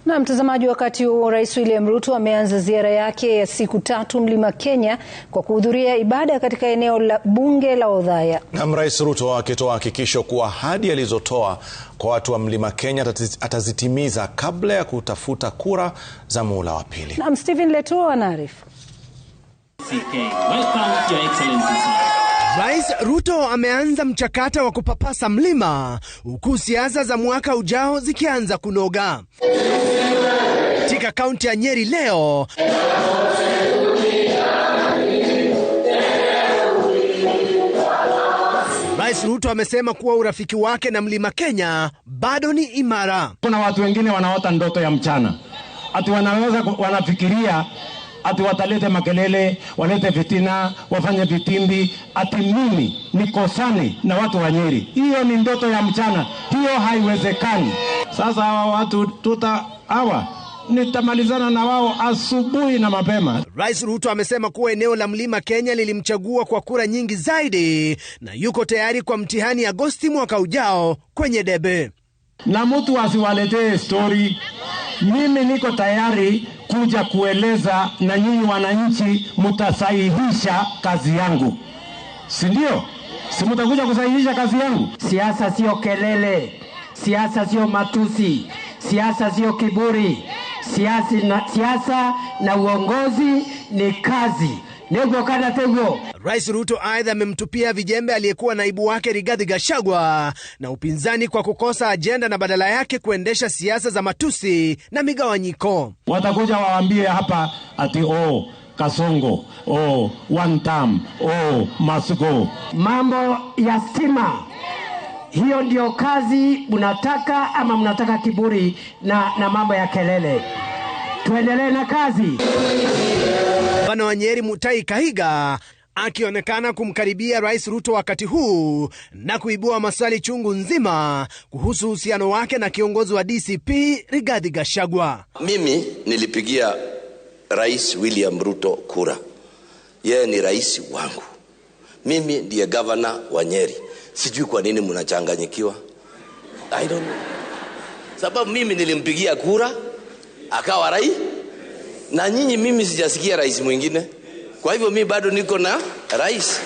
Na mtazamaji, wakati huo Rais William Ruto ameanza ziara yake ya siku 3 Mlima Kenya kwa kuhudhuria ibada katika eneo la bunge la Othaya. Na Rais Ruto akitoa hakikisho kuwa ahadi alizotoa kwa watu wa Mlima Kenya atazitimiza kabla ya kutafuta kura za muhula wa pili. Na Stephen Leto anaarifu. Rais Ruto ameanza mchakato wa kupapasa mlima huku siasa za mwaka ujao zikianza kunoga. Katika kaunti ya Nyeri leo, Rais Ruto amesema kuwa urafiki wake na Mlima Kenya bado ni imara. Kuna watu wengine wanaota ndoto ya mchana. Ati wanafikiria ati watalete makelele, walete fitina, wafanye vitimbi, ati mimi nikosane na watu wa Nyeri. Hiyo ni ndoto ya mchana. Hiyo haiwezekani. Sasa hawa watu nitamalizana na wao asubuhi na mapema. Rais Ruto amesema kuwa eneo la Mlima Kenya lilimchagua kwa kura nyingi zaidi na yuko tayari kwa mtihani Agosti mwaka ujao kwenye debe. Na mtu asiwaletee story. Mimi niko tayari kuja kueleza na nyinyi wananchi mtasahihisha kazi yangu. Si ndio? Si mtakuja kusahihisha kazi yangu? Siasa sio kelele, siasa sio matusi, siasa sio kiburi. Siasa na uongozi ni kazi. Rais Ruto aidha amemtupia vijembe aliyekuwa naibu wake Rigathi Gachagua na upinzani kwa kukosa ajenda na badala yake kuendesha siasa za matusi na migawanyiko. Watakuja waambie hapa ati Kasongo, one term, must go. Mambo ya stima. Hiyo ndio kazi mnataka ama mnataka kiburi na mambo ya kelele? Tuendelee na kazi. Bwana wa Nyeri Mutahi Kahiga akionekana kumkaribia Rais Ruto wakati huu na kuibua maswali chungu nzima kuhusu uhusiano wake na kiongozi wa DCP Rigathi Gachagua. Mimi nilipigia Rais William Ruto kura. Yeye ni rais wangu. Mimi ndiye governor wa Nyeri. Sijui kwa nini mnachanganyikiwa. I don't know. Sababu mimi nilimpigia kura akawa rais, na nyinyi mimi sijasikia rais mwingine. Kwa hivyo mimi bado niko na rais.